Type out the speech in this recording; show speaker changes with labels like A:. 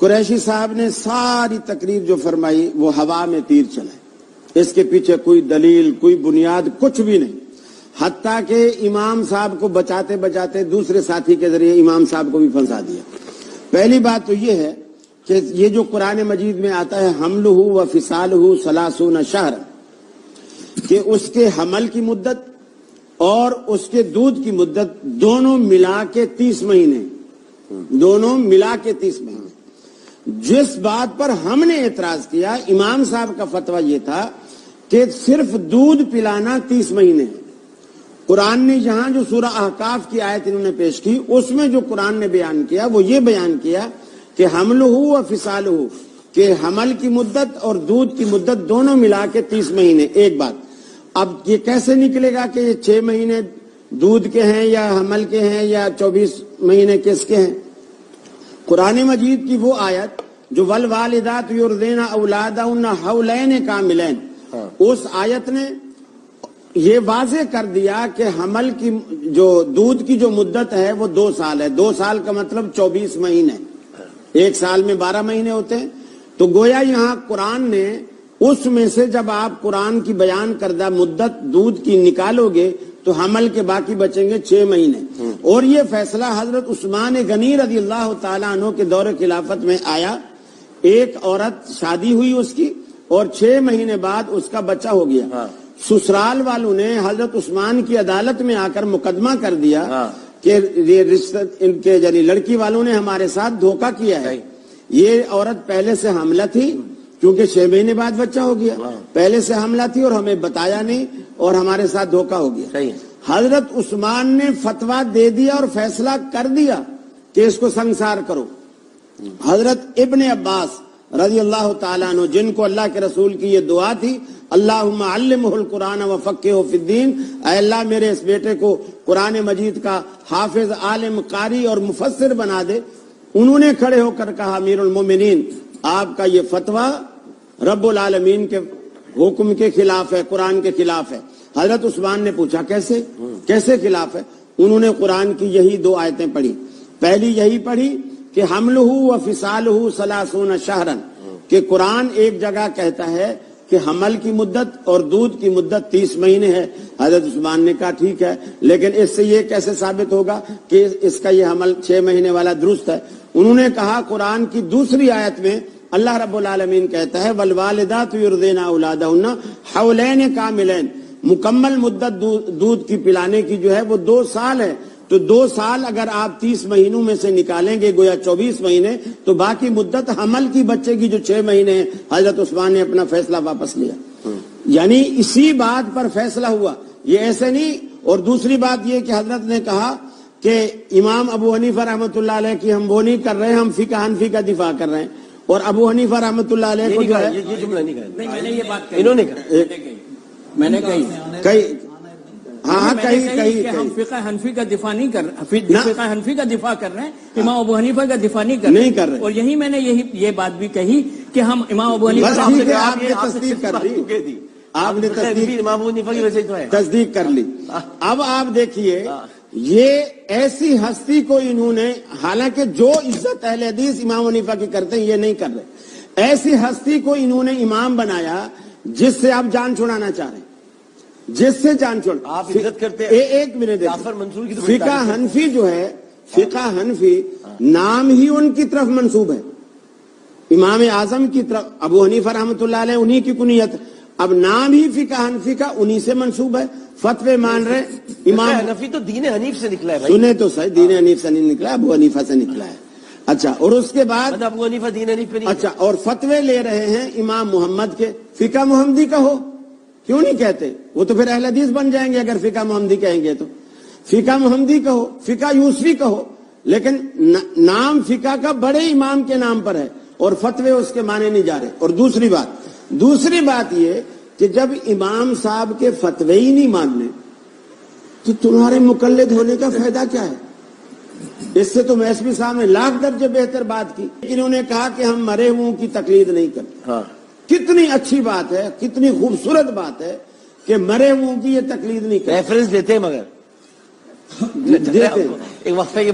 A: قریشی صاحب نے ساری تقریر جو فرمائی وہ ہوا میں تیر چلائے، اس کے پیچھے کوئی دلیل، کوئی بنیاد، کچھ بھی نہیں، حتیٰ کہ امام صاحب کو بچاتے بچاتے دوسرے ساتھی کے ذریعے امام صاحب کو بھی پھنسا دیا۔ پہلی بات تو یہ ہے کہ یہ جو قرآن مجید میں آتا ہے حملہ و فصالہ 30 شہر، کہ اس کے حمل کی مدت اور اس کے دودھ کی مدت دونوں ملا کے 30 مہینے، دونوں ملا کے 30 مہینے۔ جس بات پر ہم نے اعتراض کیا، امام صاحب کا فتویٰ یہ تھا کہ صرف دودھ پلانا 30 مہینے ہے۔ قرآن نے یہاں جو سورہ احقاف کی آیت انہوں نے پیش کی، اس میں جو قرآن نے بیان کیا وہ یہ بیان کیا کہ حملہ و فصالہ، کہ حمل کی مدت اور دودھ کی مدت دونوں ملا کے 30 مہینے۔ ایک بات، اب یہ کیسے نکلے گا کہ یہ 6 مہینے دودھ کے ہیں یا حمل کے ہیں یا 24 مہینے کس کے ہیں؟ قرآن مجید کی وہ آیت جو والوالدات یرضعن اولادہن حولین کاملین، اس آیت نے یہ واضح کر دیا کہ حمل کی جو دودھ کی جو مدت ہے وہ 2 سال ہے۔ 2 سال کا مطلب 24 مہینے، ایک سال میں 12 مہینے ہوتے ہیں۔ تو گویا یہاں قرآن نے اس میں سے جب آپ قرآن کی بیان کردہ مدت دودھ کی نکالو گے تو حمل کے باقی بچیں گے 6 مہینے۔ اور یہ فیصلہ حضرت عثمان غنی رضی اللہ تعالیٰ عنہ کے دور خلافت میں آیا۔ ایک عورت شادی ہوئی اس کی اور 6 مہینے بعد اس کا بچہ ہو گیا۔ سسرال والوں نے حضرت عثمان کی عدالت میں آ کر مقدمہ کر دیا کہ یہ رشتہ ان کے یعنی لڑکی والوں نے ہمارے ساتھ دھوکہ کیا ہے۔ یہ عورت پہلے سے حاملہ تھی، کیونکہ 6 مہینے بعد بچہ ہو گیا، پہلے سے حاملہ تھی اور ہمیں بتایا نہیں اور ہمارے ساتھ دھوکہ ہو گیا۔ حضرت عثمان نے فتویٰ دے دیا اور فیصلہ کر دیا کہ اس کو سنسار کرو۔ حضرت ابن عباس رضی اللہ تعالیٰ عنہ، جن کو اللہ کے رسول کی یہ دعا تھی، اللہم علمہ القرآن وفقہہ فی الدین، اے اللہ میرے اس بیٹے کو قرآن مجید کا حافظ، عالم، قاری اور مفسر بنا دے، انہوں نے کھڑے ہو کر کہا امیر المومنین آپ کا یہ فتویٰ رب العالمین کے حکم کے خلاف ہے، قرآن کے خلاف ہے۔ حضرت عثمان نے پوچھا کیسے خلاف ہے؟ انہوں نے قرآن کی یہی 2 آیتیں پڑھی۔ پہلی یہی پڑھی کہ حملہ و فصالہ 30 شہرا، کہ قرآن ایک جگہ کہتا ہے کہ حمل کی مدت اور دودھ کی مدت 30 مہینے ہے۔ حضرت عثمان نے کہا ٹھیک ہے، لیکن اس سے یہ کیسے ثابت ہوگا کہ اس کا یہ حمل 6 مہینے والا درست ہے؟ انہوں نے کہا قرآن کی دوسری آیت میں اللہ رب العالمین کہتا ہے والوالدات یرضعن اولادہن حولین کاملین، مکمل مدت دودھ کی پلانے کی جو ہے وہ 2 سال ہے۔ تو 2 سال اگر آپ 30 مہینوں میں سے نکالیں گے گویا 24 مہینے، تو باقی مدت حمل کی بچے کی جو 6 مہینے ہیں۔ حضرت عثمان نے اپنا فیصلہ واپس لیا، یعنی اسی بات پر فیصلہ ہوا، یہ ایسے نہیں۔ اور دوسری بات یہ کہ حضرت نے کہا کہ امام ابو حنیفہ رحمۃ اللہ علیہ کی ہم وہ نہیں کر رہے، ہم فقہ حنفی کا دفاع کر رہے ہیں، اور ابو حنیفہ رحمۃ اللہ علیہ کو جو ہے
B: یہ جملہ نہیں کہا،
C: میں نے یہ بات کہی،
B: انہوں نے کہا،
C: میں نے کہی
A: کہیں
C: ہم فقہ حنفی کا دفاع نہیں کر رہے، فقہ حنفی کا دفاع کر رہے ہیں، امام ابو حنیفہ کا دفاع نہیں کر رہے۔ اور یہی میں نے یہ بات بھی کہی کہ ہم امام ابو حنیفہ
A: آپ نے تصدیق کر لی، آپ نے
B: امام ابو حنیفہ کی وجہ سے
A: تصدیق کر لی۔ اب آپ دیکھیے یہ ایسی ہستی کو انہوں نے، حالانکہ جو عزت اہل حدیث امام حنیفہ کی کرتے ہیں یہ نہیں کر رہے، ایسی ہستی کو انہوں نے امام بنایا جس سے آپ جان چھڑانا چاہ رہے ہیں، جس سے جان چھوڑ
B: آپ عزت کرتے ہیں۔
A: ایک منٹ،
B: جعفر منصور کی
A: فقہ حنفی جو ہے، فقہ حنفی نام ہی ان کی طرف منسوب ہے، امام اعظم کی طرف، ابو حنیفہ رحمۃ اللہ علیہ انہی کی کنیت، اب نام ہی فقہ حنفی کا انہی سے منسوب ہے، فتوے مان رہے امام
B: حنفی تو دین حنیف سے نکلا ہے بھائی،
A: سنے تو صحیح، دین حنیف سے نہیں نکلا، ابو حنیفہ سے نکلا ہے۔ اچھا، اور اس کے بعد
B: ابو حنیفہ دین حنیف پہ نہیں،
A: اچھا، اور فتوے لے رہے ہیں امام محمد کے، فقہ محمدی کا ہو، کیوں نہیں کہتے؟ وہ تو پھر اہل حدیث بن جائیں گے اگر فقہ محمدی کہیں گے تو۔ فقہ محمدی کا ہو، فقہ یوسفی کا ہو، لیکن نام فقہ کا بڑے امام کے نام پر ہے اور فتوے اس کے مانے نہیں جا رہے۔ اور دوسری بات یہ کہ جب امام صاحب کے فتوے ہی نہیں ماننے تو تمہارے مقلد ہونے کا فائدہ کیا ہے؟ اس سے تو میسوی صاحب نے لاکھ درجے بہتر بات کی، لیکن انہوں نے کہا کہ ہم مرے ہوں کی تقلید نہیں کرتے۔ کتنی اچھی بات ہے، کتنی خوبصورت بات ہے کہ مرے ہوں کی یہ تقلید نہیں کرتے،
B: ریفرنس دیتے ہیں مگر
A: دیتے ہیں۔
B: ایک وقفے کے